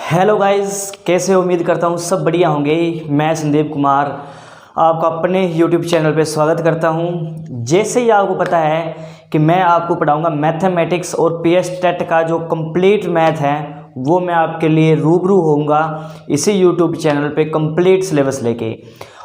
Hello guys, कैसे हो? उम्मीद करता हूँ सब बढ़िया होंगे। मैं संदीप कुमार आपका अपने यूट्यूब चैनल पे स्वागत करता हूँ। जैसे ही आपको पता है कि मैं आपको पढ़ाऊँगा मैथमेटिक्स और पीएस टेट का जो कंप्लीट मैथ है वो मैं आपके लिए रूबरू होऊंगा इसी यूट्यूब चैनल पे कंप्लीट सिलेबस लेके।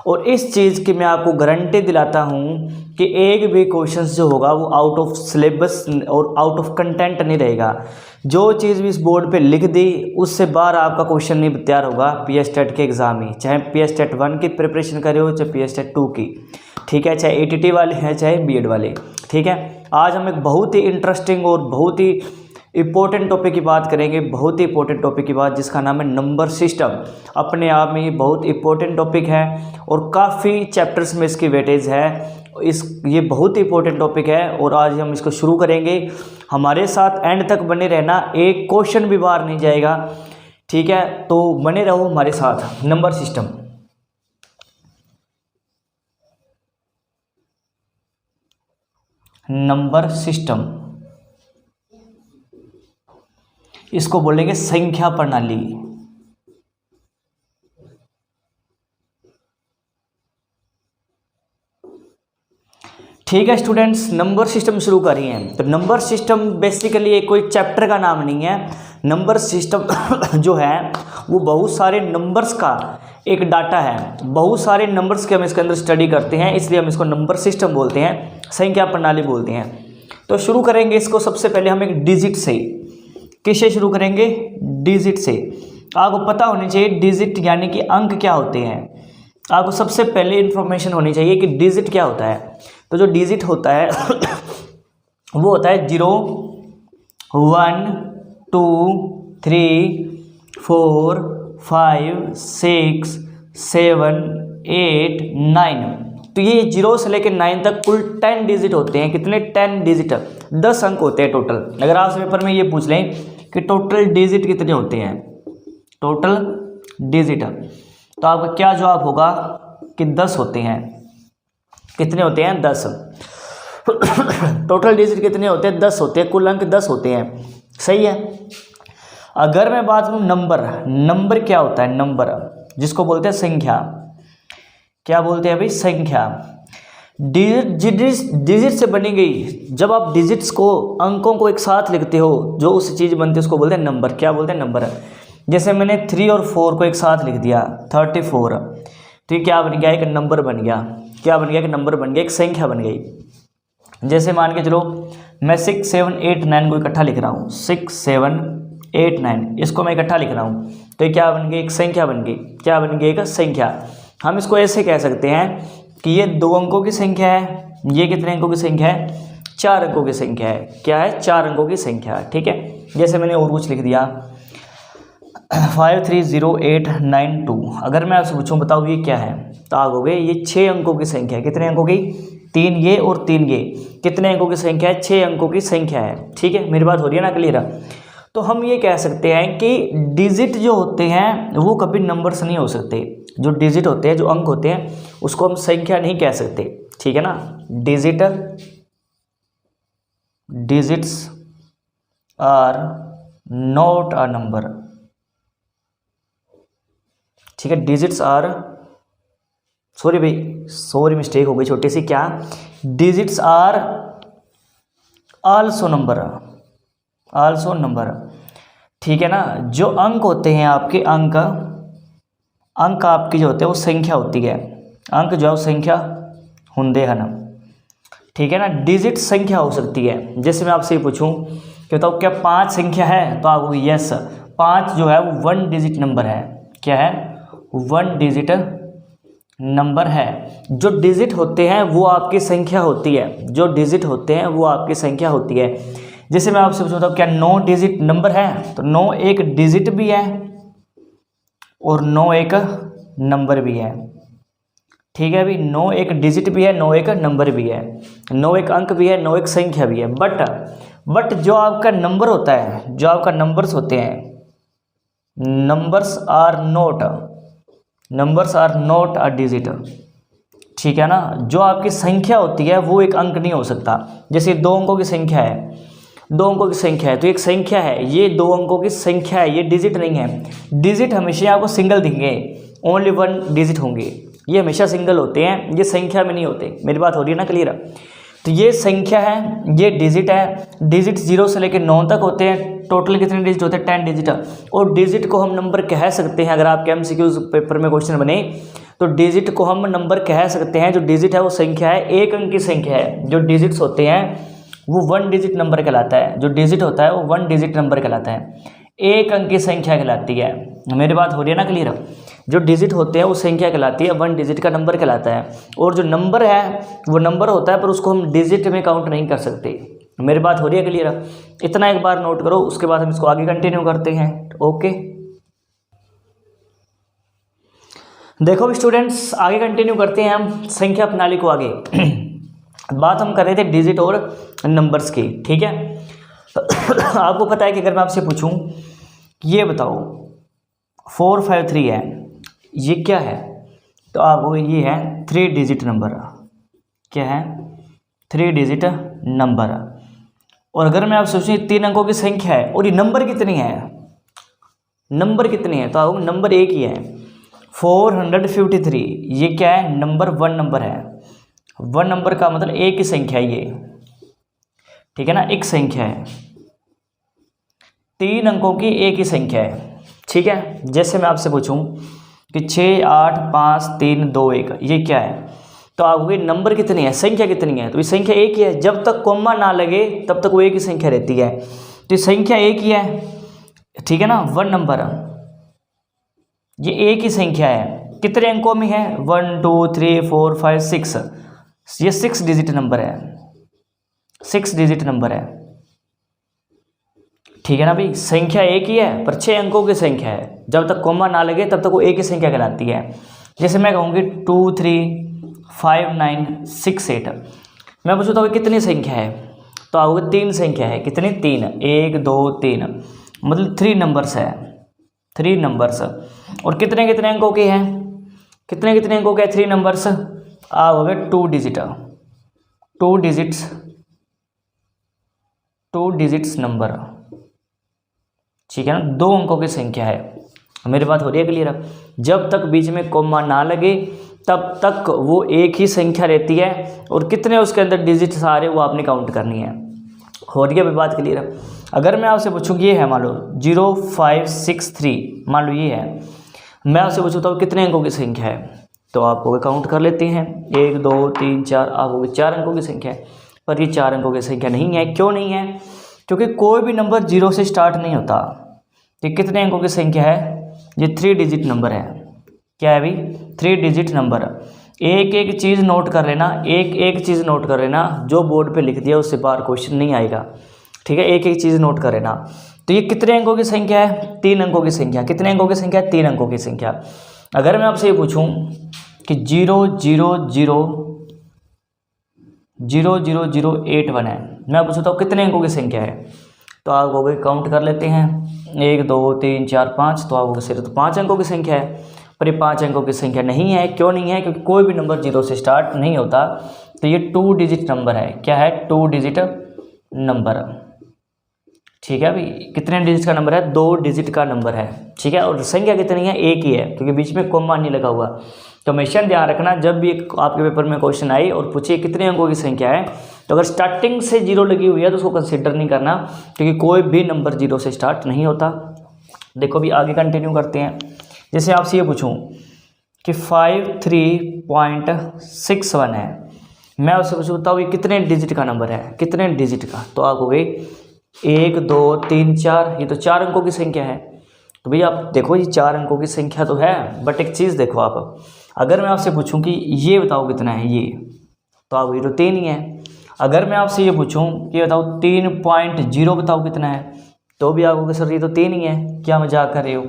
और इस चीज़ की मैं आपको गारंटी दिलाता हूँ कि एक भी क्वेश्चन जो होगा वो आउट ऑफ सिलेबस और आउट ऑफ कंटेंट नहीं रहेगा। जो चीज़ भी इस बोर्ड पे लिख दी उससे बाहर आपका क्वेश्चन नहीं तैयार होगा पीएस टेट के एग्ज़ाम में, चाहे पीएस टेट 1 की प्रिपरेशन करे हो चाहे पीएस टेट 2 की, ठीक है, चाहे एटीटी वाले हैं चाहे बीएड वाले, ठीक है। आज हम एक बहुत ही इंटरेस्टिंग और बहुत ही इम्पोर्टेंट टॉपिक की बात करेंगे, बहुत ही इंपॉर्टेंट टॉपिक की बात जिसका नाम है नंबर सिस्टम। अपने आप में ये बहुत इंपॉर्टेंट टॉपिक है और काफ़ी चैप्टर्स में इसकी वेटेज है। ये बहुत ही इंपॉर्टेंट टॉपिक है और आज हम इसको शुरू करेंगे। हमारे साथ एंड तक बने रहना, एक क्वेश्चन भी बाहर नहीं जाएगा, ठीक है। तो बने रहो हमारे साथ। नंबर सिस्टम, नंबर सिस्टम इसको बोलेंगे संख्या प्रणाली। ठीक है स्टूडेंट्स, नंबर सिस्टम शुरू करिए हैं। तो नंबर सिस्टम बेसिकली कोई चैप्टर का नाम नहीं है। नंबर सिस्टम जो है वो बहुत सारे नंबर्स का एक डाटा है। बहुत सारे नंबर्स के हम इसके अंदर स्टडी करते हैं, इसलिए हम इसको नंबर सिस्टम बोलते हैं, संख्या प्रणाली बोलते हैं। तो शुरू करेंगे इसको सबसे पहले हम एक डिजिट से। किससे शुरू करेंगे? डिजिट से। आपको पता होनी चाहिए डिजिट यानी कि अंक क्या होते हैं। आपको सबसे पहले इंफॉर्मेशन होनी चाहिए कि डिजिट क्या होता है। तो जो डिजिट होता है वो होता है 0, 1, 2, 3, 4, 5, 6, 7, 8, 9। तो ये 0 से लेकर 9 तक कुल 10 डिजिट होते हैं। कितने? 10 डिजिट, 10 अंक होते हैं टोटल। अगर आप पेपर में ये पूछ लें कि टोटल डिजिट कितने होते हैं, टोटल डिजिट, तो आपका क्या जवाब होगा कि 10 होते हैं। कितने होते हैं? 10। टोटल डिजिट कितने होते हैं? 10 होते हैं, कुल अंक 10 होते हैं, सही है। अगर मैं बात करूं नंबर, नंबर क्या होता है? नंबर जिसको बोलते हैं संख्या। क्या बोलते हैं भाई? संख्या। डिजिट से बनी गई, जब आप डिजिट्स को, अंकों को एक साथ लिखते हो जो उस चीज़ बनती है उसको बोलते हैं नंबर। क्या बोलते हैं? नंबर। जैसे मैंने 3 और 4 को एक साथ लिख दिया 34, तो ये क्या बन गया? एक नंबर बन गया। क्या बन गया? एक नंबर बन गया, एक संख्या बन गई। जैसे मान के चलो मैं 6, 7, 8, 9 को इकट्ठा लिख रहा हूँ, 6, 7, 8, 9 इसको मैं इकट्ठा लिख रहा हूँ, तो ये क्या बन गई? एक संख्या बन गई। क्या बन गई? एक संख्या। हम इसको ऐसे कह सकते हैं कि ये 2 अंकों की संख्या है। ये कितने अंकों की संख्या है? 4 अंकों की संख्या है। क्या है? 4 अंकों की संख्या है, ठीक है। जैसे मैंने और कुछ लिख दिया 530892। अगर मैं आपसे पूछूं बताओ ये क्या है, तो आप कहोगे ये 6 अंकों की संख्या है। कितने अंकों की? 3 ये और 3 ये। कितने अंकों की संख्या है? 6 अंकों की संख्या है, ठीक है। मेरी बात हो रही है ना क्लियर? तो हम ये कह सकते हैं कि डिजिट जो होते हैं वो कभी नंबर्स नहीं हो सकते। जो डिजिट होते हैं, जो अंक होते हैं, उसको हम संख्या नहीं कह सकते, ठीक है ना। Digits are not a number, ठीक है। डिजिट्स आर, सॉरी भाई, सॉरी मिस्टेक हो गई छोटी सी। क्या? Digits are also number, also number, ठीक है ना। जो अंक होते हैं आपके, अंक आपकी जो होते हैं वो संख्या होती है। अंक जो है वो संख्या होंगे है ना, ठीक है ना। डिजिट संख्या हो सकती है। जैसे मैं आपसे पूछूं कि बताओ क्या 5 संख्या है, तो आप यस, 5 जो है वो 1 डिजिट नंबर है। क्या है? 1 डिजिट नंबर है। जो डिजिट होते हैं वो आपकी संख्या होती है। जो डिजिट होते हैं वो आपकी संख्या होती है। जैसे मैं आपसे पूछता हूँ क्या 9 डिजिट नंबर है, तो 9 एक डिजिट भी है और 9 एक नंबर भी है, ठीक है अभी। 9 एक डिजिट भी है, 9 एक नंबर भी है, 9 एक अंक भी है, 9 एक संख्या भी है। बट जो आपका नंबर होता है, जो आपका नंबर्स होते हैं, numbers are not a digit, ठीक है ना। जो आपकी संख्या होती है वो एक अंक नहीं हो सकता। जैसे 2 अंकों की संख्या है दो अंकों की संख्या है, तो एक संख्या है, ये दो अंकों की संख्या है, ये डिजिट नहीं है। डिजिट हमेशा आपको सिंगल दिखेंगे, ओनली वन डिजिट होंगे, ये हमेशा सिंगल होते हैं, ये संख्या में नहीं होते। मेरी बात हो रही है ना क्लियर? तो ये संख्या है, ये डिजिट है। डिजिट 0 से लेकर 9 तक होते हैं। टोटल कितने डिजिट होते हैं? 10 डिजिट। और डिजिट को हम नंबर कह सकते हैं, अगर आपके एमसीक्यूज पेपर में क्वेश्चन बने तो डिजिट को हम नंबर कह सकते हैं। जो डिजिट है वो संख्या है, एक अंक की संख्या है। जो डिजिट्स होते हैं वो 1 डिजिट नंबर कहलाता है। जो डिजिट होता है वो 1 डिजिट नंबर कहलाता है, एक अंक की संख्या कहलाती है। मेरी बात हो रही है ना क्लियर? जो डिजिट होते हैं वो संख्या कहलाती है, 1 डिजिट का नंबर कहलाता है। और जो नंबर है वो नंबर होता है, पर उसको हम डिजिट में काउंट नहीं कर सकते। मेरी बात हो रही है क्लियर? इतना एक बार नोट करो, उसके बाद हम इसको आगे कंटिन्यू करते हैं। ओके, देखो स्टूडेंट्स, आगे कंटिन्यू करते हैं हम संख्या प्रणाली को आगे। बात हम कर रहे थे डिजिट और नंबर्स की, ठीक है? आपको पता है कि अगर मैं आपसे पूछूं ये बताओ 453 है, ये क्या है? तो आपको ये है 3 डिजिट नंबर। क्या है? 3 डिजिट नंबर। और अगर मैं आपसे पूछूं 3 अंकों की संख्या है और ये नंबर कितनी है, नंबर कितनी है, तो आपको नंबर एक ही है 453। ये क्या है? नंबर 1 नंबर है। 1 नंबर का मतलब एक ही संख्या है ये, ठीक है ना? एक संख्या है, 3 अंकों की एक ही संख्या है, ठीक है? जैसे मैं आपसे पूछूं कि 6 8 5 3 2 1, ये क्या है? तो आपको नंबर कितनी है, संख्या कितनी है? तो ये संख्या एक ही है। जब तक कॉमा ना लगे तब तक वो एक ही संख्या रहती है। तो ये संख्या एक ही है, ठीक है ना? 1 नंबर, ये एक ही संख्या है। कितने अंकों में है? 1 2 3 4 5 6, ये 6 डिजिट नंबर है, 6 डिजिट नंबर है, ठीक है ना भाई? संख्या एक ही है पर 6 अंकों की संख्या है। जब तक कॉमा ना लगे तब तक वो एक ही संख्या कहलाती है। जैसे मैं कहूँगी 2 3 5 9 6 8, मैं पूछूँ तो कितनी संख्या है? तो आपको 3 संख्या है। कितनी? 3, 1 2 3, मतलब 3 नंबर्स है, 3 नंबर्स। और कितने कितने अंकों के हैं? कितने कितने अंकों के 3 नंबर्स? आप हो गए 2 डिजिट, 2 डिजिट्स, 2 डिजिट्स नंबर, ठीक है ना? 2 अंकों की संख्या है। मेरी बात हो रही है क्लियर? जब तक बीच में कॉमा ना लगे तब तक वो एक ही संख्या रहती है। और कितने उसके अंदर डिजिट्स आ रहे हैं वो आपने काउंट करनी है। हो रही है अभी बात क्लियर? अगर मैं आपसे पूछूँ ये है मान लो 0563, मान लो ये है, मैं आपसे पूछूँ तो कितने अंकों की संख्या है? तो आप वो काउंट कर लेते हैं 1 2 3 4, आप वो 4 अंकों की संख्या है। पर ये 4 अंकों की संख्या नहीं है। क्यों नहीं है? क्योंकि कोई भी नंबर 0 से स्टार्ट नहीं होता। ये कितने अंकों की संख्या है? ये 3 डिजिट नंबर है। क्या है भाई? 3 डिजिट नंबर। एक एक चीज़ नोट कर लेना, एक एक चीज़ नोट कर लेना, जो बोर्ड पे लिख दिया उससे बाहर क्वेश्चन नहीं आएगा, ठीक है? एक एक चीज़ नोट कर लेना। तो ये कितने अंकों की संख्या है? 3 अंकों की संख्या। कितने अंकों की संख्या? 3 अंकों की संख्या। अगर मैं आपसे ये पूछूं कि 000800081 है, मैं पूछूँ तो कितने अंकों की संख्या है? तो आप वो काउंट कर लेते हैं 1 2 3 4 5, तो आप सिर्फ 5 अंकों की संख्या है। पर ये 5 अंकों की संख्या नहीं है। क्यों नहीं है? क्योंकि कोई भी नंबर 0 से स्टार्ट नहीं होता। तो ये 2 डिजिट नंबर है। क्या है? 2 डिजिट नंबर, ठीक है भाई? कितने डिजिट का नंबर है? 2 डिजिट का नंबर है, ठीक है? और संख्या कितनी है? एक ही है, क्योंकि बीच में कॉमा नहीं लगा हुआ। तो हमेशा ध्यान रखना, जब भी आपके पेपर में क्वेश्चन आए और पूछे कितने अंकों की संख्या है, तो अगर स्टार्टिंग से 0 लगी हुई है तो उसको कंसिडर नहीं करना, क्योंकि कोई भी नंबर 0 से स्टार्ट नहीं होता। देखो भी आगे कंटिन्यू करते हैं। जैसे आपसे ये पूछूं कि 53.61 है, मैं आपसे पूछूँ बताओ ये कितने डिजिट का नंबर है? कितने डिजिट का? तो आप हो गई 1 2 3 4, ये तो 4 अंकों की संख्या है। तो भैया आप देखो ये 4 अंकों की संख्या तो है, बट एक चीज़ देखो आप, अगर मैं आपसे पूछूं कि ये बताओ कितना है ये, तो आप ये तो 3 ही है। अगर मैं आपसे ये पूछूं कि ये बताओ 3.0 बताओ कितना है, तो भी आप कहोगे सर ये तो 3 ही है, क्या मजाक कर रहे हो।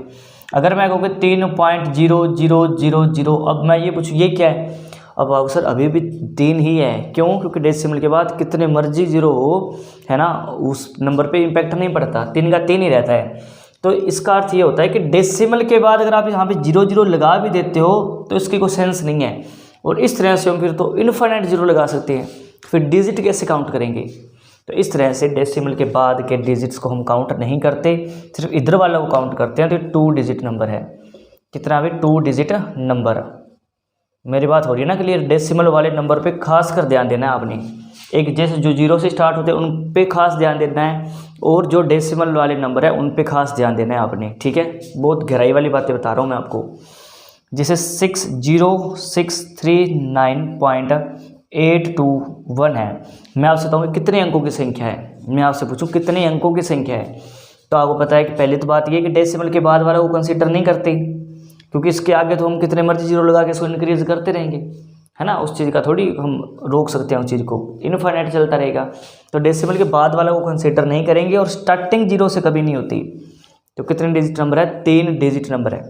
अगर मैं कहूँगा 3.0000, अब मैं ये पूछूँ ये क्या है, अब आप सर अभी भी 3 ही है। क्यों? क्योंकि डेसिमल के बाद कितने मर्जी 0 हो, है ना, उस नंबर पे इम्पैक्ट नहीं पड़ता, 3 का 3 ही रहता है। तो इसका अर्थ ये होता है कि डेसिमल के बाद अगर आप यहाँ पे 0 लगा भी देते हो तो इसकी कोई सेंस नहीं है। और इस तरह से हम फिर तो इनफाइनाइट 0 लगा सकते हैं, फिर डिजिट कैसे काउंट करेंगे? तो इस तरह से डेसिमल के बाद के डिजिट्स को हम काउंट नहीं करते, सिर्फ इधर वाला को काउंट करते हैं। तो 2 डिजिट नंबर है, कितना भी 2 डिजिट नंबर। मेरी बात हो रही है ना क्लियर। डेसिमल वाले नंबर पे खास कर ध्यान देना है आपने, एक जैसे जो 0 से स्टार्ट होते हैं उन पे खास ध्यान देना है, और जो डेसिमल वाले नंबर है उन पे खास ध्यान देना है आपने, ठीक है। बहुत गहराई वाली बातें बता रहा हूँ मैं आपको। जैसे 60639.821 है, मैं आपसे बताऊँ कितने अंकों की संख्या है, मैं आपसे पूछूं कितने अंकों की संख्या है, तो आपको पता है कि पहली तो बात ये है कि डेसिमल के बाद वाला को कंसीडर नहीं करते, क्योंकि इसके आगे तो हम कितने मर्जी जीरो लगा के इसको इंक्रीज करते रहेंगे, है ना। उस चीज़ का थोड़ी हम रोक सकते हैं, उस चीज़ को इनफाइनाइट चलता रहेगा। तो डेसिमल के बाद वाला को कंसीडर नहीं करेंगे, और स्टार्टिंग 0 से कभी नहीं होती। तो कितने डिजिट नंबर है? 3 डिजिट नंबर है।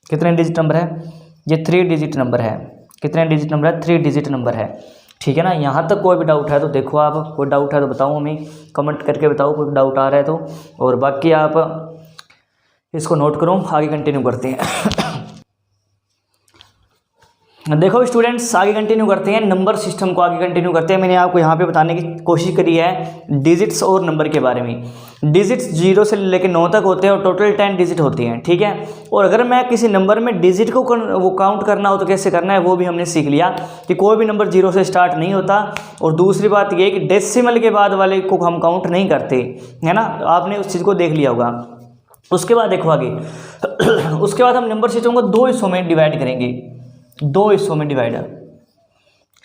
कितने डिजिट नंबर है? ये 3 डिजिट नंबर है। कितने डिजिट नंबर है? 3 डिजिट नंबर है, ठीक है ना। यहाँ तक कोई भी डाउट है तो देखो, आप कोई डाउट है तो बताओ, हमें कमेंट करके बताओ कोई डाउट आ रहा है तो, और बाकी आप इसको नोट करो। आगे कंटिन्यू करते हैं। देखो स्टूडेंट्स, आगे कंटिन्यू करते हैं, नंबर सिस्टम को आगे कंटिन्यू करते हैं। मैंने आपको यहाँ पे बताने की कोशिश करी है डिजिट्स और नंबर के बारे में। डिजिट्स 0 से लेकर 9 तक होते हैं, और टोटल 10 डिजिट होती हैं, ठीक है। और अगर मैं किसी नंबर में डिजिट को वो काउंट करना हो तो कैसे करना है, वो भी हमने सीख लिया कि कोई भी नंबर 0 से स्टार्ट नहीं होता। और दूसरी बात ये कि डेसिमल के बाद वाले को हम काउंट नहीं करते, है ना। आपने उस चीज़ को देख लिया होगा। उसके बाद देखो आगे उसके बाद हम नंबर सिस्टम को 2 हिस्सों में डिवाइड करेंगे, 2 हिस्सों में डिवाइड,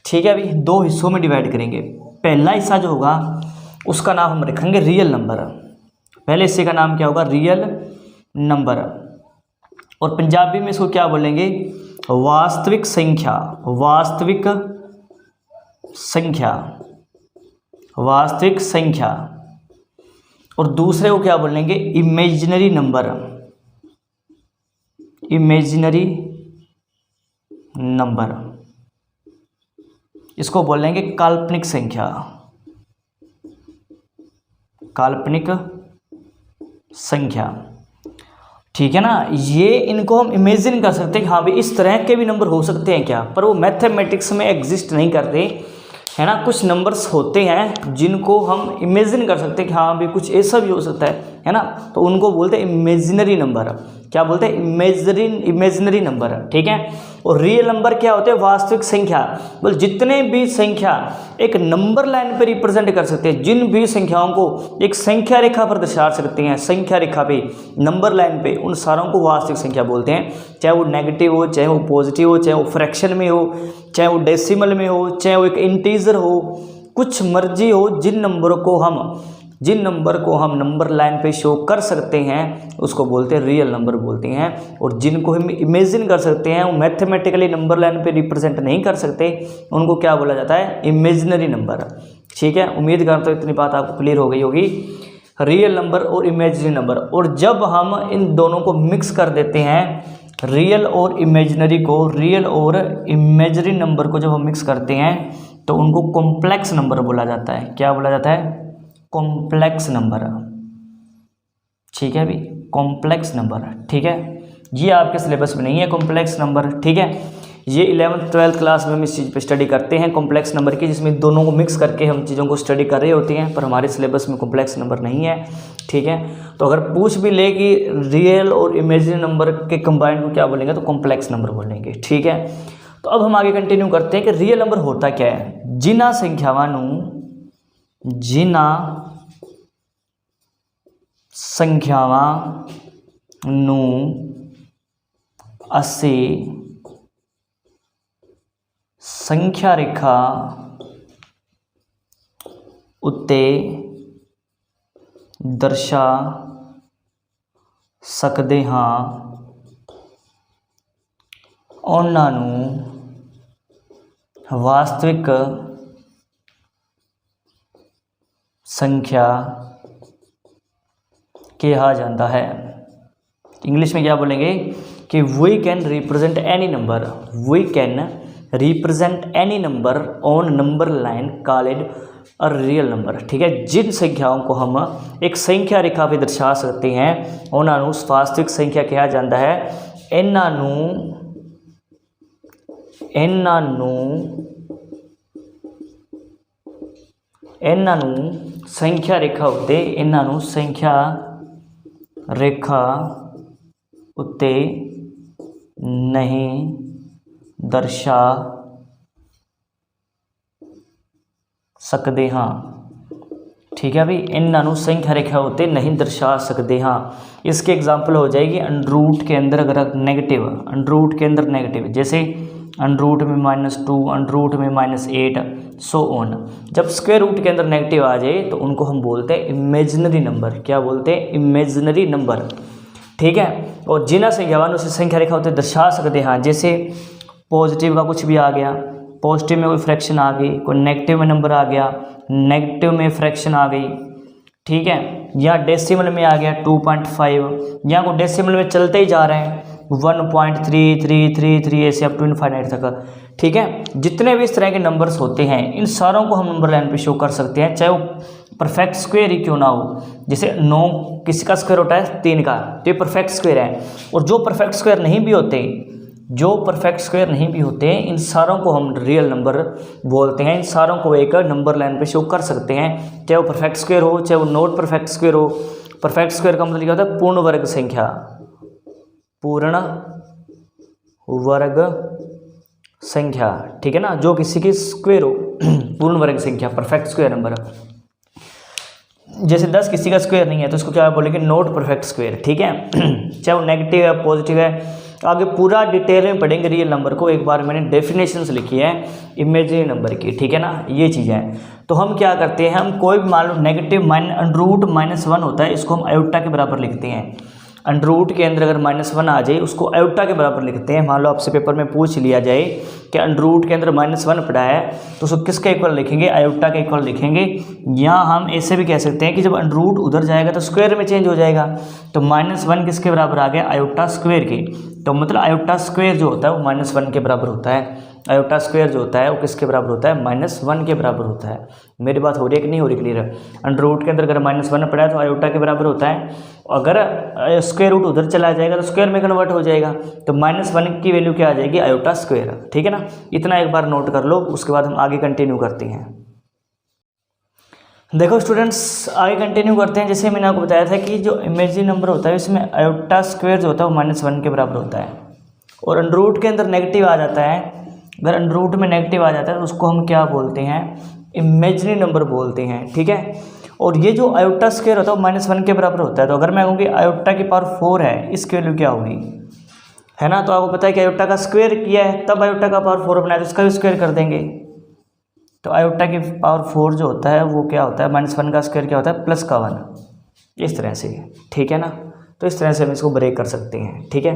ठीक है अभी 2 हिस्सों में डिवाइड करेंगे। पहला हिस्सा जो होगा उसका नाम हम रखेंगे रियल नंबर। पहले हिस्से का नाम क्या होगा? Real number. और पंजाबी में इसको क्या बोलेंगे? वास्तविक संख्या। वास्तविक संख्या, वास्तविक संख्या। और दूसरे को क्या बोलेंगे? Imaginary number. इमेजिनरी नंबर, इसको बोलेंगे काल्पनिक संख्या। काल्पनिक संख्या, ठीक है ना। ये इनको हम इमेजिन कर सकते हैं कि हाँ भाई इस तरह के भी नंबर हो सकते हैं क्या, पर वो मैथमेटिक्स में एग्जिस्ट नहीं करते, है ना। कुछ नंबर्स होते हैं जिनको हम इमेजिन कर सकते हैं कि हाँ भाई कुछ ऐसा भी हो सकता है ना। तो उनको बोलते हैं इमेजिनरी नंबर। क्या बोलते हैं? इमेजिनरी नंबर, ठीक है। और रियल नंबर क्या होते हैं? वास्तविक संख्या। बोल जितने भी संख्या एक नंबर लाइन पे रिप्रेजेंट कर सकते हैं, जिन भी संख्याओं को एक संख्या रेखा पर दर्शा सकते हैं, संख्या रेखा पे नंबर लाइन पे, उन सारों को वास्तविक संख्या बोलते हैं। चाहे वो नेगेटिव हो, चाहे वो पॉजिटिव हो, चाहे वो फ्रैक्शन में हो, चाहे वो डेसिमल में हो, चाहे वो एक इंटीजर हो, कुछ मर्जी हो, जिन नंबर को हम नंबर लाइन पे शो कर सकते हैं उसको बोलते हैं रियल नंबर बोलते हैं। और जिनको हम इमेजिन कर सकते हैं, वो मैथमेटिकली नंबर लाइन पे रिप्रेजेंट नहीं कर सकते, उनको क्या बोला जाता है? इमेजिनरी नंबर, ठीक है। उम्मीद करता हूँ इतनी बात आपको क्लियर हो गई होगी, रियल नंबर और इमेजिनरी नंबर। और जब हम इन दोनों को मिक्स कर देते हैं, रियल और इमेजिनरी को, रियल और इमेजिनरी नंबर को जब हम मिक्स करते हैं तो उनको कॉम्प्लेक्स नंबर बोला जाता है। क्या बोला जाता है? कॉम्प्लेक्स नंबर, ठीक है भाई, कॉम्प्लेक्स नंबर, ठीक है। ये आपके सिलेबस में नहीं है कॉम्प्लेक्स नंबर, ठीक है। ये 11th 12th क्लास में हम इस चीज़ पे स्टडी करते हैं कॉम्प्लेक्स नंबर की, जिसमें दोनों को मिक्स करके हम चीज़ों को स्टडी कर रहे होते हैं, पर हमारे सिलेबस में कॉम्प्लेक्स नंबर नहीं है, ठीक है। तो अगर पूछ भी ले कि रियल और इमेजिनरी नंबर के कंबाइंड को क्या बोलेंगे, तो कॉम्प्लेक्स नंबर बोलेंगे, ठीक है। तो अब हम आगे कंटिन्यू करते हैं कि रियल नंबर होता क्या है। जिन्हां संख्यावां ਨੂੰ ਅਸੀਂ ਸੰਖਿਆ ਰੇਖਾ ਉੱਤੇ ਦਰਸਾ ਸਕਦੇ ਹਾਂ, ਉਹਨਾਂ ਨੂੰ ਵਾਸਤਵਿਕ संख्या कहा जाता है। इंग्लिश में क्या बोलेंगे कि we can represent any number, we can represent any number on number line called a real number, ठीक है। जिन संख्याओं को हम एक संख्या रेखा पे दर्शा सकते हैं उन्होंने वास्तविक संख्या कहा जाता है। इन्हां नूं ਇਹਨਾਂ ਨੂੰ ਸੰਖਿਆ ਰੇਖਾ ਉੱਤੇ, ਇਹਨਾਂ ਨੂੰ ਸੰਖਿਆ ਰੇਖਾ ਉੱਤੇ ਨਹੀਂ ਦਰਸਾ ਸਕਦੇ ਹਾਂ। ठीक है भाई, ਇਹਨਾਂ ਨੂੰ संख्या रेखा होते नहीं दर्शा सकते हाँ। इसके एग्जाम्पल हो जाएगी अंडरूट के अंदर अगर नेगेटिव, अंडरूट के अंदर नेगेटिव, जैसे अंडरूट में -2, अंडरूट में -8, सो ऑन। जब स्क्वायर रूट के अंदर नेगेटिव आ जाए तो उनको हम बोलते हैं इमेजिनरी नंबर। क्या बोलते हैं? Imaginary number. ठीक है, और जिन्हें संख्यावान उसे संख्या रेखा होते दर्शा सकते हैं, जैसे पॉजिटिव का कुछ भी आ गया, पॉजिटिव में कोई फ्रैक्शन आ गई, कोई नेगेटिव में नंबर आ गया, नेगेटिव में फ्रैक्शन आ गई, ठीक है, या डेसिमल में आ गया 2.5, या को डेसिमल में चलते ही जा रहे हैं 1.3333 ऐसे अप टू इनफाइनाइट तक। ठीक है, जितने भी इस तरह के नंबर्स होते हैं इन सारों को हम नंबर लाइन पे शो कर सकते हैं, चाहे वो परफेक्ट स्क्वायर ही क्यों ना हो। जैसे 9 किसी का स्क्वायर होता है 3 का, तो ये परफेक्ट स्क्वायर है। और जो परफेक्ट स्क्वायर नहीं भी होते, जो परफेक्ट स्क्वायर नहीं भी होते, इन सारों को हम रियल नंबर बोलते हैं। इन सारों को एक नंबर लाइन पे शो कर सकते हैं, चाहे वो परफेक्ट स्क्वायर हो, चाहे वो नॉट परफेक्ट स्क्वायर हो। परफेक्ट स्क्वायर का मतलब क्या होता है? पूर्ण वर्ग संख्या, पूर्ण वर्ग संख्या। ठीक है ना, जो किसी की स्क्वायर हो, पूर्ण वर्ग संख्या, परफेक्ट स्क्वायर नंबर। जैसे 10 किसी का स्क्वायर नहीं है तो उसको क्या बोलेंगे? Not perfect square. ठीक है, चाहे वो नेगेटिव है, पॉजिटिव है, आगे पूरा डिटेल में पढ़ेंगे रियल नंबर को। एक बार मैंने डेफिनेशंस लिखी है इमेजिनरी नंबर की। ठीक है ना, ये चीज़ है। तो हम क्या करते हैं, हम कोई भी मान लो नेगेटिव अंडरूट -1 होता है, इसको हम आयोटा के बराबर लिखते हैं। अंडरूट के अंदर अगर -1 आ जाए उसको आयोटा के बराबर लिखते हैं। मान लो आपसे पेपर में पूछ लिया जाए कि अंडरूट के अंदर -1 पड़ा है तो उसको किसके इक्वल लिखेंगे? आयोटा के इक्वल लिखेंगे। या हम ऐसे भी कह सकते हैं कि जब अंडरूट उधर जाएगा तो स्क्वायर में चेंज हो जाएगा, तो -1 किसके बराबर आ गया? आयोटा स्क्वायर के। तो मतलब आयोटा स्क्वायर जो होता है वो -1 के बराबर होता है। आयोटा स्क्वायर जो होता है वो किसके बराबर होता है? -1 के बराबर होता है। मेरी बात हो रही है कि नहीं हो रही? क्लियर है। अंडरूट के अंदर अगर -1 पड़ा है तो आयोटा के बराबर होता है। अगर स्क्वायर रूट उधर चला जाएगा तो स्क्वायर में कन्वर्ट हो जाएगा, तो -1 की वैल्यू क्या आ जाएगी? Iota square. ठीक है ना, इतना एक बार नोट कर लो, उसके बाद हम आगे कंटिन्यू करते हैं। देखो स्टूडेंट्स, आगे कंटिन्यू करते हैं। जैसे मैंने आपको बताया था कि जो इमेजिनरी नंबर होता है इसमें आयोटा स्क्वायर जो होता है वो -1 के बराबर होता है। और अंडरूट के अंदर नेगेटिव आ जाता है, अगर अंडरूट में नेगेटिव आ जाता है तो उसको हम क्या बोलते हैं? इमेजिनरी नंबर बोलते हैं। ठीक है, और ये जो आयोटा स्क्वायर होता है वो -1 के बराबर होता है। तो अगर मैं कहूँ कि आयोटा की पावर 4 है, इसकी वैल्यू क्या होगी? है ना, तो आपको पता है कि आयोटा का स्क्वायर किया है तब आयोटा का पावर 4 बनाया, तो इसका भी स्क्वायर कर देंगे। तो आयोटा की पावर 4 जो होता है वो क्या होता है? -1 का स्क्वायर क्या होता है? +1, इस तरह से। ठीक है ना, तो इस तरह से हम इसको ब्रेक कर सकते हैं। ठीक है,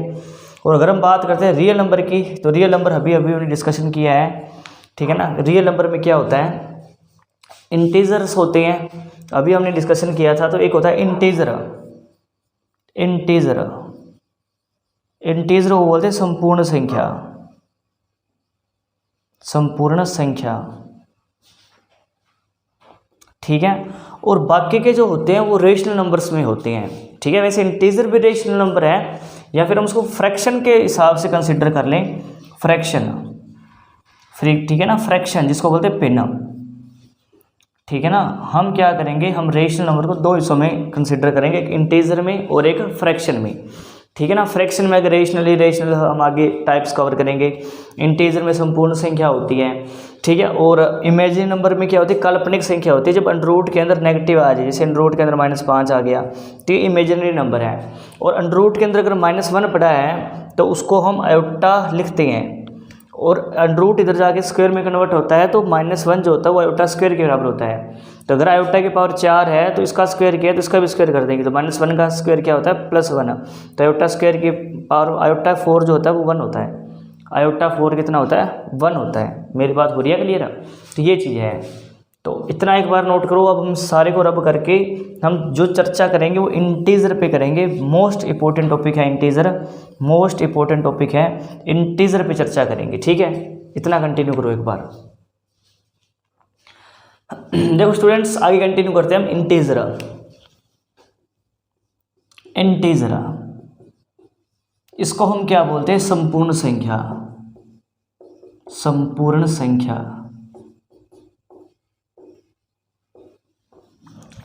और अगर हम बात करते हैं रियल नंबर की, तो रियल नंबर अभी हमने डिस्कशन किया है। ठीक है ना, रियल नंबर में क्या होता है? इंटीजर्स होते हैं, अभी हमने डिस्कशन किया था। तो एक होता है इंटीजर, इंटीजर इंटीजर को बोलते हैं संपूर्ण संख्या, संपूर्ण संख्या। ठीक है, और बाकी के जो होते हैं वो रेशनल नंबर्स में होते हैं। ठीक है, वैसे इंटीजर भी रेशनल नंबर है, या फिर हम उसको फ्रैक्शन के हिसाब से कंसिडर कर लें, फ्रैक्शन। ठीक है ना, फ्रैक्शन जिसको बोलते हैं पिन। ठीक है ना, हम क्या करेंगे? हम रेशनल नंबर को 2 हिस्सों में कंसिडर करेंगे, एक इंटीजर में और एक फ्रैक्शन में। ठीक है ना, फ्रैक्शन में अगर रेशनल इरेशनल हम आगे टाइप्स कवर करेंगे। इंटीजर में संपूर्ण संख्या होती है। ठीक है, और इमेजिनरी नंबर में क्या होती है? काल्पनिक संख्या होती है। जब अंडररूट के अंदर नेगेटिव आ जाए, जैसे अंडररूट के अंदर -5 आ गया तो ये इमेजिनरी नंबर है। और अंडररूट के अंदर अगर -1 पड़ा है तो उसको हम आयोटा लिखते हैं, और अंडररूट इधर जाके स्क्वायर में कन्वर्ट होता है तो -1 जो होता है वो आयोटा स्क्वायर के बराबर होता है। तो अगर आयोटा की पावर 4 है तो इसका स्क्वायर किया तो इसका भी स्क्वायर कर देंगे, तो -1 का स्क्वायर क्या होता है? +1। तो आयोटा स्क्वायर की पावर आयोटा 4 जो होता है वो 1 होता है। आयोटा 4 कितना होता है? 1 होता है। मेरी बात हो रही है क्लियर? तो ये चीज़ है। तो इतना एक बार नोट करो। अब हम सारे को रब करके हम जो चर्चा करेंगे वो इंटीजर पे करेंगे। मोस्ट इंपॉर्टेंट टॉपिक है इंटीजर, मोस्ट इंपॉर्टेंट टॉपिक है इंटीजर पे चर्चा करेंगे। ठीक है, इतना कंटिन्यू करो एक बार। देखो स्टूडेंट्स, आगे कंटिन्यू करते हैं हम इंटीजर। इंटीजर इसको हम क्या बोलते हैं? संपूर्ण संख्या, संपूर्ण संख्या।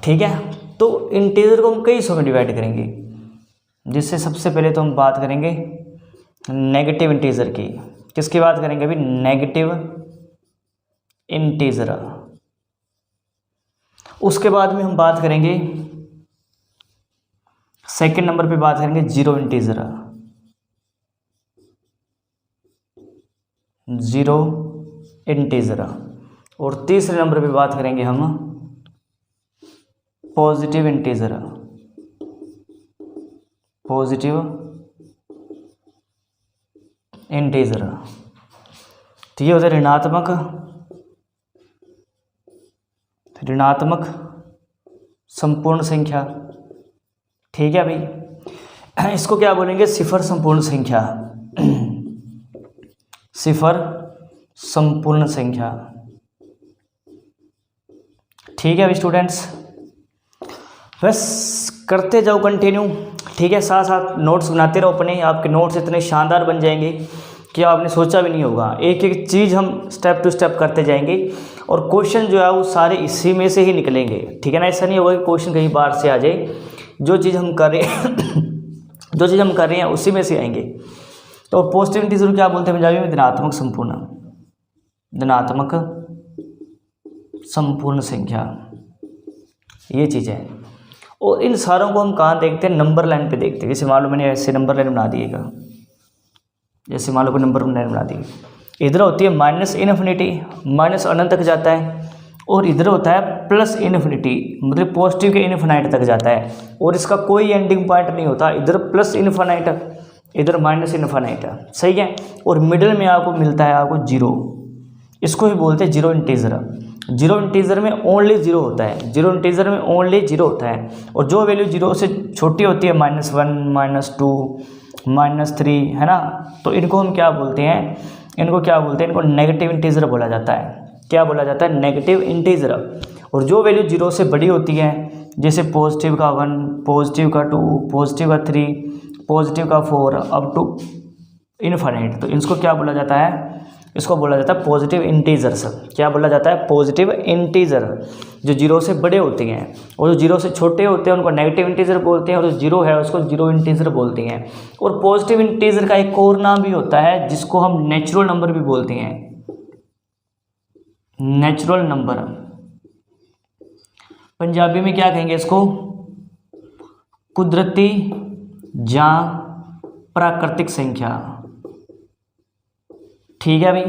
ठीक है। तो इंटीजर को हम कई हिस्सों में डिवाइड करेंगे, जिससे सबसे पहले तो हम बात करेंगे नेगेटिव इंटीजर की। किसकी बात करेंगे अभी? Negative integer. उसके बाद में हम बात करेंगे, सेकंड नंबर पे बात करेंगे जीरो इंटीजर। Zero integer. और तीसरे नंबर पे बात करेंगे हम पॉजिटिव इंटीजर। पॉजिटिव इंटीजर, तो ये होता है ऋणात्मक संपूर्ण संख्या। ठीक है भाई, इसको क्या बोलेंगे? सिफर संपूर्ण संख्या। सिफर संपूर्ण संख्या। ठीक है भाई स्टूडेंट्स, बस करते जाओ कंटिन्यू। ठीक है, साथ साथ नोट्स बनाते रहो अपने। आपके नोट्स इतने शानदार बन जाएंगे कि आपने सोचा भी नहीं होगा। एक एक चीज़ हम स्टेप टू स्टेप करते जाएंगे और क्वेश्चन जो है वो सारे इसी में से ही निकलेंगे। ठीक है ना, ऐसा नहीं होगा कि क्वेश्चन कहीं बाहर से आ जाए। जो चीज़ हम कर रहे हैं उसी में से आएंगे। तो पॉजिटिव इंटीजर क्या बोलते हैं पंजाबी में? धनात्मक संपूर्ण संख्या, ये चीज़ है। और इन सारों को हम कहाँ देखते हैं? नंबर लाइन पे देखते हैं। जैसे मान लो मैंने ऐसे नंबर लाइन बना दिएगा, जैसे मान लो कोई नंबर लाइन बना दी, इधर होती है माइनस इनफिनिटी, माइनस अनंत तक जाता है, और इधर होता है प्लस इनफिनिटी, मतलब पॉजिटिव के इनफिनाइट तक जाता है, और इसका कोई एंडिंग पॉइंट नहीं होता। इधर प्लस इनफिनाइट, इधर माइनस इनफिनाइट, सही है। और मिडिल में आपको मिलता है आपको जीरो, इसको ही बोलते हैं जीरो इंटीजर। जीरो इंटीजर में ओनली जीरो होता है, जीरो इंटीजर में ओनली जीरो होता है। और जो वैल्यू जीरो से छोटी होती है, -1, -2, -3, है ना, तो इनको हम क्या बोलते हैं? इनको नेगेटिव इंटीजर बोला जाता है। क्या बोला जाता है? Negative integer. और जो वैल्यू जीरो से बड़ी होती है, जैसे पॉजिटिव का 1, पॉजिटिव का 2, पॉजिटिव का 3, पॉजिटिव का 4 अप टू इनफाइनाइट, तो इसको क्या बोला जाता है? इसको बोला जाता है पॉजिटिव इंटीजर्स। क्या बोला जाता है? पॉजिटिव इंटीजर, जो जीरो से बड़े होते हैं। और जो जीरो से छोटे होते हैं उनको नेगेटिव इंटीजर बोलते हैं, और जो जीरो है उसको जीरो इंटीजर बोलते हैं। और पॉजिटिव इंटीजर का एक और नाम भी होता है जिसको हम नेचुरल नंबर भी बोलते हैं। नेचुरल नंबर, पंजाबी में क्या कहेंगे इसको? कुदरती या प्राकृतिक संख्या। ठीक है भाई,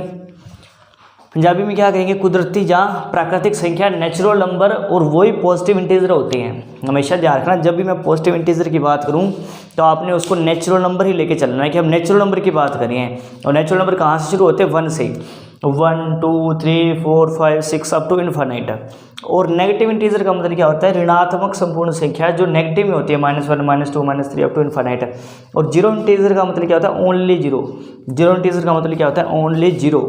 पंजाबी में क्या कहेंगे? कुदरती या प्राकृतिक संख्या, नेचुरल नंबर, और वही पॉजिटिव इंटीजर होते हैं। हमेशा ध्यान रखना, जब भी मैं पॉजिटिव इंटीजर की बात करूं तो आपने उसको नेचुरल नंबर ही लेके चलना है कि हम नेचुरल नंबर की बात कर रहे हैं। और नेचुरल नंबर कहाँ से शुरू होते हैं? 1 से, 1 2 3 4 5 6 अप टू इनफाइनाइट। और नेगेटिव इंटीजर का मतलब क्या होता है? ऋणात्मक संपूर्ण संख्या, जो नेगेटिव में होती है, -1 -2 -3 अप टू इनफाइनाइट। और जीरो इंटीजर का मतलब क्या होता है? Only zero. जीरो इंटीजर का मतलब क्या होता है? Only zero.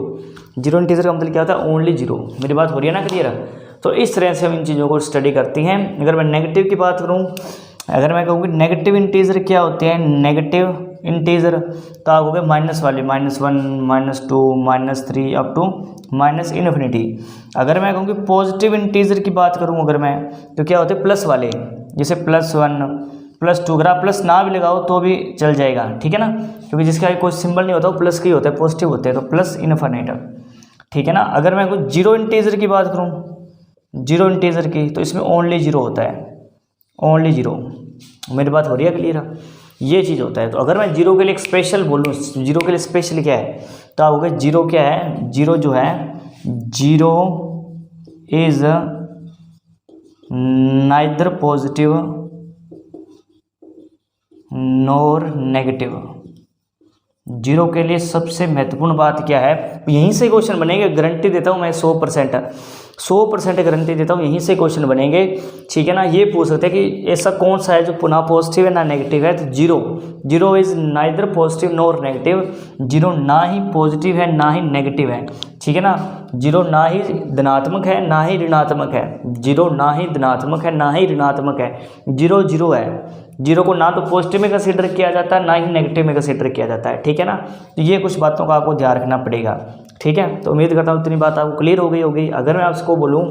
जीरो इंटीजर का मतलब क्या होता है? Only zero. मेरी बात हो रही है ना क्लियर? तो इस तरह से हम इन चीज़ों को स्टडी करती हैं। अगर मैं नेगेटिव की बात करूँ, अगर मैं कहूँ कि नेगेटिव इंटीजर क्या होते हैं? नेगेटिव इंटीजर तो आप हो गए माइनस वाले, -1 -2 -3 अप टू माइनस इनफिनिटी। अगर मैं कहूँ कि पॉजिटिव इंटीजर की बात करूँ अगर मैं, तो क्या होते हैं? प्लस वाले, जैसे +1 +2। अगर आप प्लस ना भी लगाओ तो भी चल जाएगा, ठीक है ना, क्योंकि जिसका कोई सिंबल नहीं होता वो प्लस की होता है, पॉजिटिव होते हैं, तो प्लस इनफिनिट, ठीक है ना। अगर मैं कुछ जीरो इंटीजर की बात करूँ, जीरो इंटीजर की, तो इसमें ओनली जीरो होता है, ओनली जीरो। मेरी बात हो रही है क्लियर? ये चीज़ होता है। तो अगर मैं जीरो के लिए एक स्पेशल बोलूँ, जीरो के लिए स्पेशल क्या है, तो आप होगा जीरो क्या है? जीरो जो है, zero is neither positive nor negative. Zero के लिए सबसे महत्वपूर्ण बात क्या है? यहीं से क्वेश्चन बनेंगे, गारंटी देता हूँ मैं 100% गारंटी देता हूँ, यहीं से क्वेश्चन बनेंगे, ठीक है ना। ये पूछ सकते हैं कि ऐसा कौन सा है जो पुनः पॉजिटिव है ना नेगेटिव है, तो zero is neither positive nor negative. Zero ना ही पॉजिटिव है ना ही नेगेटिव है, ठीक है ना। जीरो ना ही धनात्मक है ना ही ऋणात्मक है, जीरो ना ही धनात्मक है ना ही ऋणात्मक है, जीरो जीरो है। जीरो को ना तो पॉजिटिव में कंसीडर किया जाता है ना ही नेगेटिव में कंसीडर किया जाता है, ठीक है ना। तो ये कुछ बातों का आपको ध्यान रखना पड़ेगा, ठीक है। तो उम्मीद करता हूँ इतनी बात आपको क्लियर हो गई होगी। अगर मैं आपको बोलूँ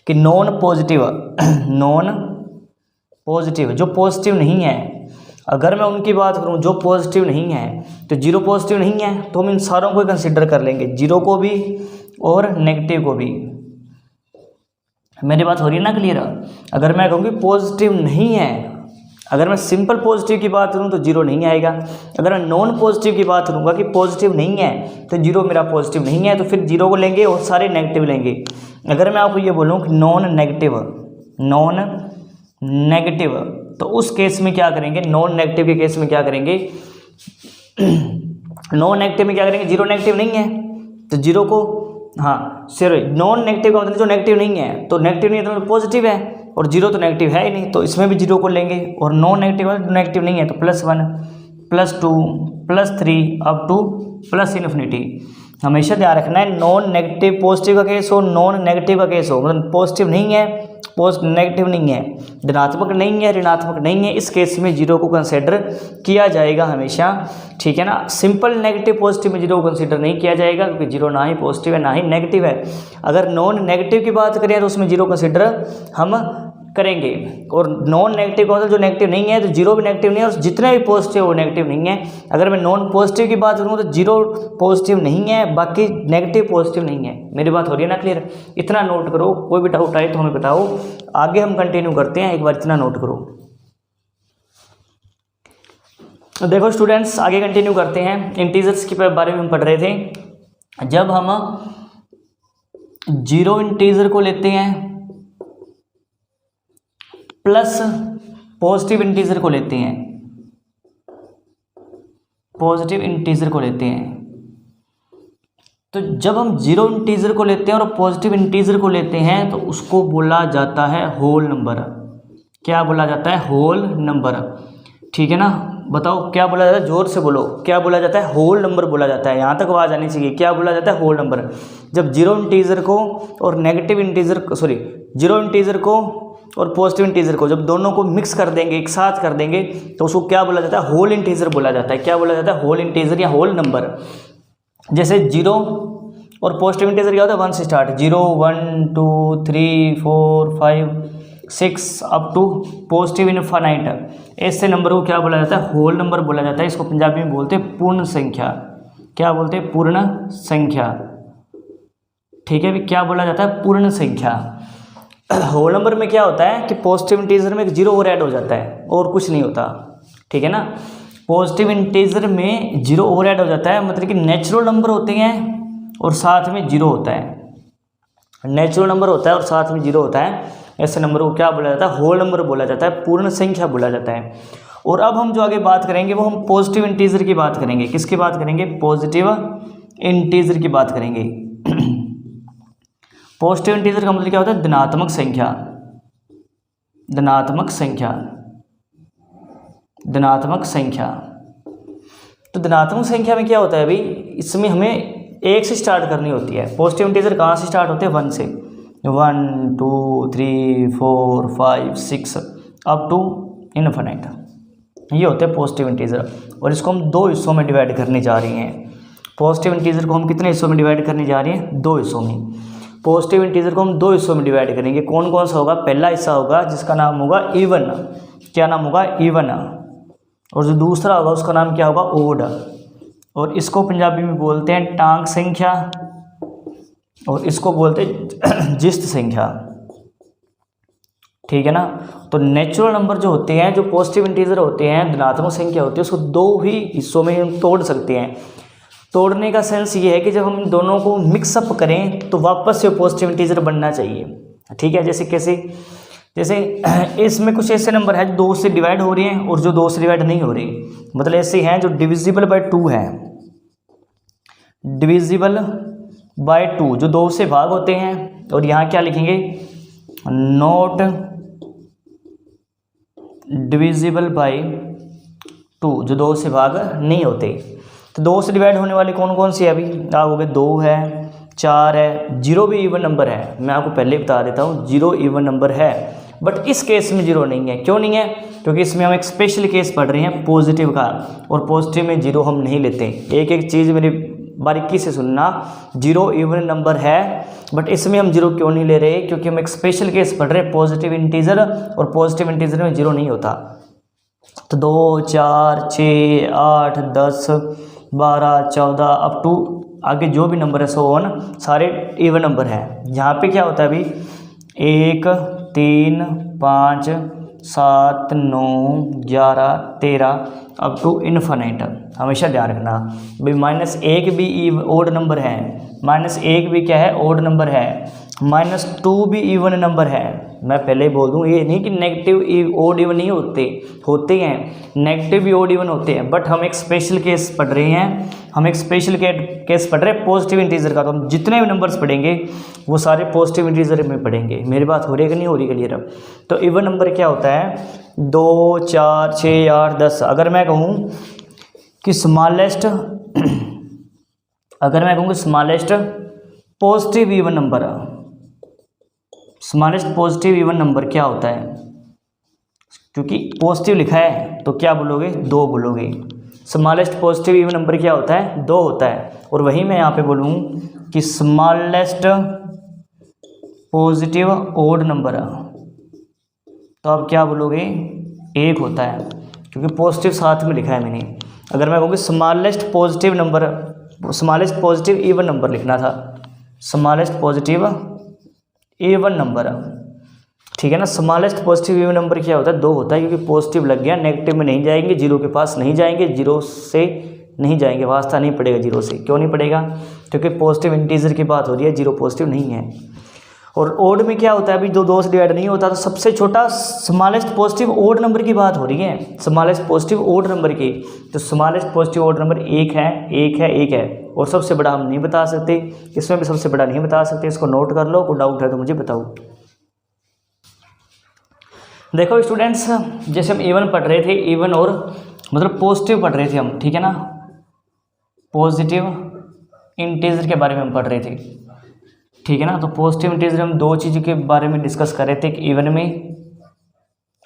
कि नॉन पॉजिटिव नॉन पॉजिटिव जो पॉजिटिव नहीं है, अगर मैं उनकी बात करूं जो पॉजिटिव नहीं है, तो जीरो पॉजिटिव नहीं है तो हम इन सारों को कंसिडर कर लेंगे, जीरो को भी और नेगेटिव को भी। मेरी बात हो रही है ना क्लियर? अगर मैं कहूँ कि पॉजिटिव नहीं है, अगर मैं सिंपल पॉजिटिव की बात करूँ तो जीरो नहीं आएगा। अगर मैं नॉन पॉजिटिव की बात करूँगा कि पॉजिटिव नहीं है तो जीरो मेरा पॉजिटिव नहीं है, तो फिर जीरो को लेंगे और सारे नेगेटिव लेंगे। अगर मैं आपको ये बोलूँ कि नॉन नेगेटिव, तो उस केस में क्या करेंगे, नॉन नेगेटिव के केस में क्या करेंगे, नॉन नेगेटिव में क्या करेंगे, जीरो नेगेटिव नहीं है तो जीरो को, हाँ सॉरी, नॉन नेगेटिव का मतलब जो नेगेटिव नहीं है, तो नेगेटिव नहीं है तो पॉजिटिव है, और जीरो तो नेगेटिव है ही नहीं, तो इसमें भी जीरो को लेंगे। और नॉन नेगेटिव नेगेटिव नहीं है तो +1 +2 +3 अप टू प्लस इन्फिनिटी। हमेशा ध्यान रखना है, नॉन नेगेटिव पॉजिटिव का केस हो, नॉन नेगेटिव का केस हो, मतलब पॉजिटिव नहीं है, नेगेटिव नहीं है, धनात्मक नहीं है, ऋणात्मक नहीं है, इस केस में जीरो को कंसिडर किया जाएगा हमेशा, ठीक है ना। सिंपल नेगेटिव पॉजिटिव में जीरो को कंसिडर नहीं किया जाएगा, क्योंकि जीरो ना ही पॉजिटिव है ना ही नेगेटिव है। अगर नॉन नेगेटिव की बात करें तो उसमें जीरो कंसिडर हम करेंगे, और नॉन नेगेटिव का मतलब जो नेगेटिव नहीं है तो जीरो भी नेगेटिव नहीं है, और जितने भी पॉजिटिव वो नेगेटिव नहीं है। अगर मैं नॉन पॉजिटिव की बात करूँ तो जीरो पॉजिटिव नहीं है, बाकी नेगेटिव पॉजिटिव नहीं है। मेरी बात हो रही है ना क्लियर? इतना नोट करो, कोई भी डाउट आए तो हमें बताओ, आगे हम कंटिन्यू करते हैं, एक बार इतना नोट करो। देखो स्टूडेंट्स, आगे कंटिन्यू करते हैं। इंटीजर्स के बारे में हम पढ़ रहे थे। जब हम जीरो इंटीजर को लेते हैं प्लस पॉजिटिव इंटीजर को लेते हैं, पॉजिटिव इंटीजर को लेते हैं, तो जब हम जीरो इंटीजर को लेते हैं और पॉजिटिव इंटीजर को लेते हैं तो उसको बोला जाता है होल नंबर। क्या बोला जाता है? होल नंबर, ठीक है ना। बताओ क्या बोला जाता है, जोर से बोलो, क्या बोला जाता है? होल नंबर बोला जाता है। यहाँ तक आवाज़ आनी चाहिए। क्या बोला जाता है? Whole number. जब जीरो इंटीजर को और negative integer, sorry, zero integer को और पॉजिटिव इंटीजर को जब दोनों को मिक्स कर देंगे, एक साथ कर देंगे, तो उसको क्या बोला जाता है? होल इंटीजर बोला जाता है। क्या बोला जाता है? होल इंटीजर या होल नंबर। जैसे जीरो और पॉजिटिव इंटीजर क्या होता है? 1 से start, 0 1 2 3 4 5 6 up to positive infinite, ऐसे नंबर को क्या बोला जाता है? होल नंबर बोला जाता है। इसको पंजाबी में बोलते हैं पूर्ण संख्या। क्या बोलते हैं? पूर्ण संख्या, ठीक है। क्या बोला जाता है? पूर्ण संख्या। होल नंबर में क्या होता है कि पॉजिटिव इंटीजर में एक जीरो और ऐड हो जाता है, और कुछ नहीं होता, ठीक है ना। पॉजिटिव इंटीजर में जीरो और ऐड हो जाता है, मतलब कि नेचुरल नंबर होते हैं और साथ में जीरो होता है। नेचुरल नंबर होता है और साथ में जीरो होता है, ऐसे नंबर को क्या बोला जाता है? होल नंबर बोला जाता है, पूर्ण संख्या बोला जाता है। और अब हम जो आगे बात करेंगे वो हम पॉजिटिव इंटीजर की बात करेंगे। किसकी बात करेंगे? पॉजिटिव इंटीजर की बात करेंगे। पॉजिटिव इंटीजर का मतलब क्या होता है? धनात्मक संख्या। धनात्मक संख्या, धनात्मक संख्या। तो धनात्मक संख्या में क्या होता है भाई? इसमें हमें 1 से स्टार्ट करनी होती है। पॉजिटिव इंटीजर कहाँ से स्टार्ट होते हैं? 1 से। 1 2 3 4 5 6 अप टू इनफिनिट, ये होते हैं पॉजिटिव इंटीजर। और इसको हम 2 हिस्सों में डिवाइड करने जा रहे हैं। पॉजिटिव इंटीजर को हम कितने हिस्सों में डिवाइड करने जा रहे हैं? 2 हिस्सों में। पॉजिटिव इंटीजर को हम 2 हिस्सों में डिवाइड करेंगे। कौन कौन सा होगा? पहला हिस्सा होगा जिसका नाम होगा इवन। क्या नाम होगा? इवन। और जो दूसरा होगा उसका नाम क्या होगा? ओड। और इसको पंजाबी में बोलते हैं टांग संख्या, और इसको बोलते हैं जिस्त संख्या, ठीक है ना। तो नेचुरल नंबर जो होते हैं, जो पॉजिटिव इंटीजर होते हैं, धनात्मक संख्या होती है, उसको 2 ही हिस्सों में हम तोड़ सकते हैं। तोड़ने का सेंस ये है कि जब हम दोनों को मिक्सअप करें तो वापस से पॉजिटिव इंटीजर बनना चाहिए, ठीक है। जैसे कैसे? जैसे इसमें कुछ ऐसे नंबर हैं जो 2 से डिवाइड हो रही हैं और जो 2 से डिवाइड नहीं हो रही, मतलब ऐसे हैं जो डिविजिबल बाय 2 है, डिविजिबल बाय 2 जो 2 से भाग होते हैं। और यहाँ क्या लिखेंगे? नॉट डिविजिबल बाय 2 जो 2 से भाग नहीं होते। तो 2 से डिवाइड होने वाले कौन कौन से है? अभी आप हो गए 2 है, 4 है, 0 भी इवन नंबर है। मैं आपको पहले ही बता देता हूँ 0 इवन नंबर है, बट इस केस में 0 नहीं है। क्यों नहीं है? क्योंकि इसमें हम एक स्पेशल केस पढ़ रहे हैं पॉजिटिव का, और पॉजिटिव में 0 हम नहीं लेते। एक एक चीज़ मेरी बारीकी से सुनना। 0 इवन नंबर है बट इसमें हम जीरो क्यों नहीं ले रहे, क्योंकि हम एक स्पेशल केस पढ़ रहे हैं पॉजिटिव इंटीजर, और पॉजिटिव इंटीजर में जीरो नहीं होता। तो 2, 4, 6, 8, 10, 12, 14 अप टू आगे जो भी नंबर है सो ऑन सारे इवन नंबर हैं। यहाँ पे क्या होता है अभी 1, 3, 5, 7, 9, 11, 13 अप टू इन्फिनिट। हमेशा ध्यान रखना भाई -1 भी ओड नंबर है, -1 भी क्या है ओड नंबर है, -2 भी इवन नंबर है। मैं पहले ही बोल दूँ ये नहीं कि नेगेटिव ओड इवन नहीं होते हैं, नेगेटिव भी ओड इवन होते हैं, बट हम एक स्पेशल केस पढ़ रहे हैं, हम एक स्पेशल केस पढ़ रहे हैं पॉजिटिव इंटीजर का। तो हम जितने भी नंबर्स पढ़ेंगे वो सारे पॉजिटिव इंटीजर में पढ़ेंगे। मेरी बात हो रही है कि नहीं हो रही क्लियर? तो इवन नंबर क्या होता है 2, 4, 6, 8, 10। अगर मैं कहूँ कि smallest positive even number, smallest positive even number क्या होता है, क्योंकि पॉजिटिव लिखा है तो क्या बोलोगे 2 बोलोगे। स्मॉलेस्ट पॉजिटिव इवन नंबर क्या होता है 2 होता है। और वही मैं यहाँ पे बोलूँ कि स्मॉलेस्ट पॉजिटिव ओड नंबर, तो आप क्या बोलोगे 1 होता है, क्योंकि पॉजिटिव साथ में लिखा है मैंने। अगर मैं कहूँगी smallest positive number, smallest positive even number लिखना था, स्मॉलेस्ट पॉजिटिव इवन नंबर, ठीक है ना। स्मॉलेस्ट पॉजिटिव इवन नंबर क्या होता है 2 होता है, क्योंकि पॉजिटिव लग गया, नेगेटिव में नहीं जाएंगे, जीरो के पास नहीं जाएंगे, जीरो से नहीं जाएंगे, वास्ता नहीं पड़ेगा जीरो से। क्यों नहीं पड़ेगा? क्योंकि पॉजिटिव इंटीजर की बात हो रही है, जीरो पॉजिटिव नहीं है। और ओड में क्या होता है अभी 2 से डिवाइड नहीं होता, तो सबसे छोटा स्मॉलेस्ट पॉजिटिव ओड नंबर की बात हो रही है, स्मॉलेस्ट पॉजिटिव ओड नंबर की। तो स्मॉलेस्ट पॉजिटिव ओड नंबर 1 है, 1 है, 1 है। और सबसे बड़ा हम नहीं बता सकते, इसमें भी सबसे बड़ा नहीं बता सकते, इसको नोट कर लो। कोई डाउट है तो मुझे बताओ। देखो स्टूडेंट्स, जैसे हम इवन पढ़ रहे थे, इवन और मतलब पॉजिटिव पढ़ रहे थे हम, ठीक है ना, पॉजिटिव इंटीजर के बारे में हम पढ़ रहे थे, ठीक है ना। तो पॉजिटिव इंटीजर हम 2 चीज़ों के बारे में डिस्कस कर रहे थे, एक इवन में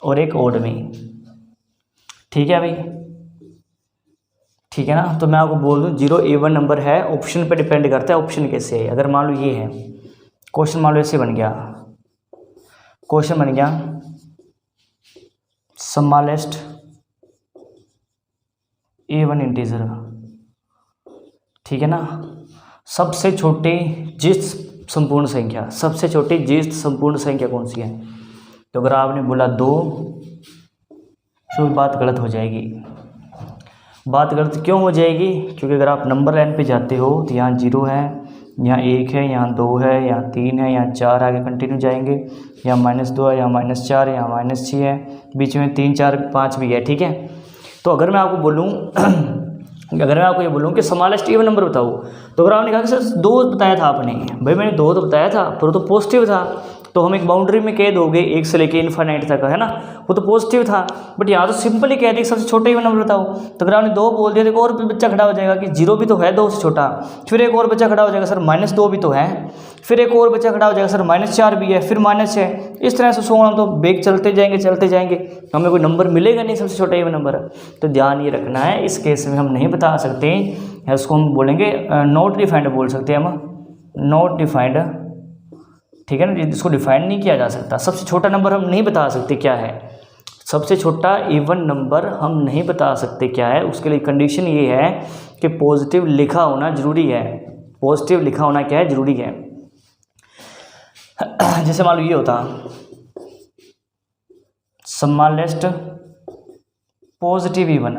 और एक ओड में, ठीक है भाई, ठीक है ना। तो मैं आपको बोल दूं 0 इवन नंबर है, ऑप्शन पे डिपेंड करता है, ऑप्शन कैसे है। अगर मान लो ये है क्वेश्चन, मान लो ऐसे बन गया, क्वेश्चन बन गया स्मॉलेस्ट इवन इंटीजर, ठीक है ना, सबसे छोटी जिस्त संपूर्ण संख्या, सबसे छोटी जिस्त संपूर्ण संख्या कौन सी है? तो अगर आपने बोला 2, तो बात गलत हो जाएगी। बात गलत क्यों हो जाएगी? क्योंकि अगर आप नंबर लाइन पे जाते हो तो यहाँ 0 है, यहाँ 1 है, यहाँ 2 है, यहाँ 3 है, यहाँ 4 आगे कंटिन्यू जाएंगे, यहाँ -2 है, यहाँ -4 है, यहाँ -6 है, बीच में 3, 4, 5 भी है, ठीक है। तो अगर मैं आपको बोलूँ अगर मैं आपको ये बोलूँ कि स्मॉलेस्ट इवन नंबर बताओ, तो अगर आपने कहा कि सर 2 बताया था आपने, भाई मैंने 2 तो बताया था, पर तो पॉजिटिव था, तो हम एक बाउंड्री में कह दोगे 1 से लेके इन्फिनिट तक, है ना, वो तो पॉजिटिव था। बट यहाँ तो सिंपली कह दिया सबसे छोटा इवन नंबर बताओ। तो अगर आपने 2 बोल दिया, तो और भी बच्चा खड़ा हो जाएगा कि 0 भी तो है 2 से छोटा, फिर एक और बच्चा खड़ा हो जाएगा सर -2 भी तो है, फिर एक और बच्चा खड़ा हो जाएगा सर -4 भी है, फिर -6, इस तरह से हम तो बेग चलते जाएंगे, हमें कोई नंबर मिलेगा नहीं सबसे छोटा इवन नंबर। तो ध्यान ये रखना है, इस केस में हम नहीं बता सकते, उसको हम बोलेंगे नॉट डिफाइंड बोल सकते हैं हम, नॉट डिफाइंड, ठीक है ना, इसको डिफाइन नहीं किया जा सकता। सबसे छोटा नंबर हम नहीं बता सकते क्या है, सबसे छोटा इवन नंबर हम नहीं बता सकते क्या है। उसके लिए कंडीशन ये है कि पॉजिटिव लिखा होना जरूरी है, पॉजिटिव लिखा होना क्या है जरूरी है। जैसे मान लो ये होता smallest positive even,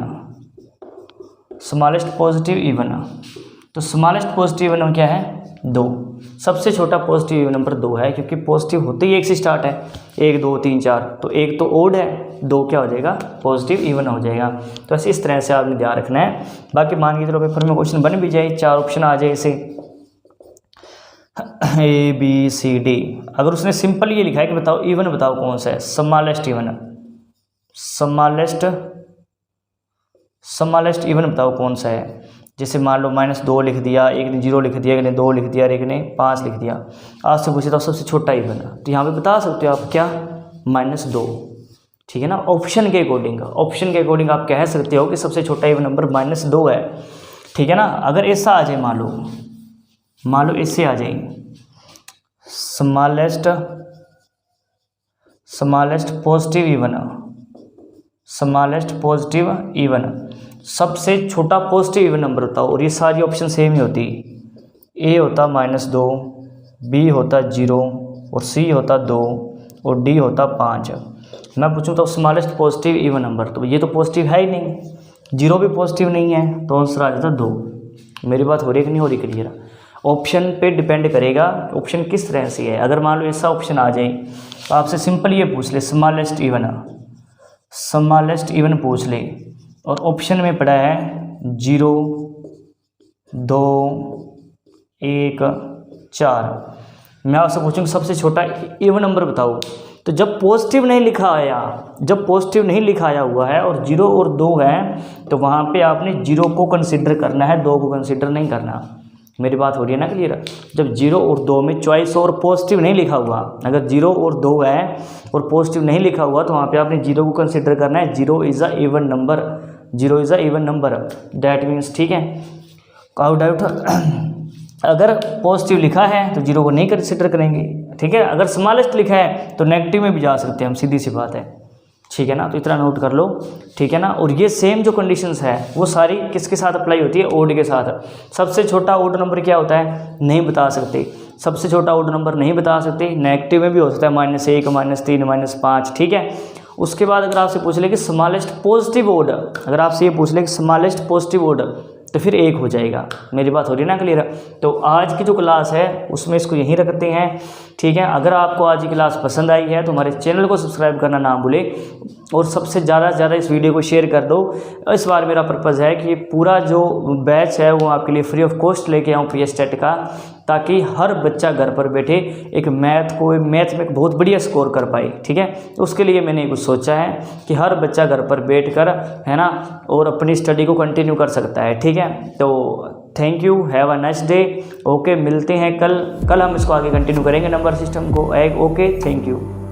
smallest positive even, तो स्मॉलेस्ट पॉजिटिव इवन क्या है 2, सबसे छोटा पॉजिटिव इवन नंबर 2 है, क्योंकि पॉजिटिव होते ही 1 से स्टार्ट है, 1, 2, 3, 4, तो 1 तो ओड है, 2 क्या हो जाएगा पॉजिटिव इवन हो जाएगा। तो ऐसे इस तरह से आपने ध्यान रखना है। बाकी मान के चलो पेपर में क्वेश्चन बन भी जाए, 4 ऑप्शन आ जाए इसे ABCD, अगर उसने सिंपल ये लिखा है कि बताओ इवन बताओ कौन सा है स्मॉलेस्ट इवन, स्मॉलेस्ट इवन बताओ कौन सा है। जैसे मान लो -2 लिख दिया, एक ने 0 लिख दिया, एक ने 2 लिख दिया, एक ने 5 लिख दिया। आज से पूछे तो सबसे छोटा इवन, तो यहाँ पे बता सकते हो आप क्या -2, ठीक है ना। ऑप्शन के अकॉर्डिंग आप कह सकते हो कि सबसे छोटा इवन नंबर -2 है, ठीक है ना। अगर ऐसा आ जाए, मान लो इससे आ जाए smallest positive even, smallest positive even, सबसे छोटा पॉजिटिव इवन नंबर होता है। और ये सारी ऑप्शन सेम ही होती, ए होता -2, बी होता 0 और सी होता 2 और डी होता 5। मैं पूछूँ तो स्मॉलेस्ट पॉजिटिव इवन नंबर, तो ये तो पॉजिटिव है ही नहीं, 0 भी पॉजिटिव नहीं है, तो आंसर आ जाता 2। मेरी बात हो रही है कि नहीं हो रही क्लियर? ऑप्शन पे डिपेंड करेगा ऑप्शन किस तरह से है। अगर मान लो ऐसा ऑप्शन आ जाए तो आपसे सिंपल ये पूछ ले स्मॉलेस्ट इवन पूछ ले, और ऑप्शन में पड़ा है 0, 2, 1, 4। मैं आपसे पूछूंगा सबसे छोटा इवन नंबर बताओ, तो जब पॉजिटिव नहीं लिखा आया हुआ है और 0 और 2 है, तो वहाँ पे आपने 0 को कंसिडर करना है, 2 को कंसिडर नहीं करना। मेरी बात हो रही है ना क्लियर? जब 0 और 2 में चॉइस और पॉजिटिव नहीं लिखा हुआ, अगर 0 और 2 है और पॉजिटिव नहीं लिखा हुआ, तो वहाँ पे आपने 0 को कंसिडर करना है। 0 is a even number, 0 is a even number, that means, ठीक है, काउ डाउट। अगर पॉजिटिव लिखा है तो 0 को नहीं कंसिडर करेंगे, ठीक है। अगर स्मॉलेस्ट लिखा है तो नेगेटिव में भी जा सकते हैं हम, सीधी सी बात है, ठीक है ना। तो इतना नोट कर लो, ठीक है ना। और ये सेम जो कंडीशंस है वो सारी किसके साथ अप्लाई होती है? ओड के साथ। सबसे छोटा ओड नंबर क्या होता है? नहीं बता सकते, सबसे छोटा ओड नंबर नहीं बता सकते। नेगेटिव में भी हो सकता है -1, -3, -5, ठीक है। उसके बाद अगर आपसे पूछ ले कि स्मॉलेस्ट पॉजिटिव ओड, अगर आपसे ये पूछ ले कि स्मॉलेस्ट पॉजिटिव ओड, तो फिर 1 हो जाएगा। मेरी बात हो रही है ना क्लियर? तो आज की जो क्लास है उसमें इसको यहीं रखते हैं, ठीक है। अगर आपको आज की क्लास पसंद आई है तो हमारे चैनल को सब्सक्राइब करना ना भूलें, और सबसे ज़्यादा से ज़्यादा इस वीडियो को शेयर कर दो। इस बार मेरा पर्पज़ है कि पूरा जो बैच है वो आपके लिए फ्री ऑफ कॉस्ट लेके आऊँ PSTET का, ताकि हर बच्चा घर पर बैठे एक मैथ में एक बहुत बढ़िया स्कोर कर पाए, ठीक है। उसके लिए मैंने कुछ सोचा है कि हर बच्चा घर पर बैठकर, है ना, और अपनी स्टडी को कंटिन्यू कर सकता है, ठीक है। तो thank you, have a nice day, okay. मिलते हैं कल हम इसको आगे कंटिन्यू करेंगे नंबर सिस्टम को, ओके, थैंक यू।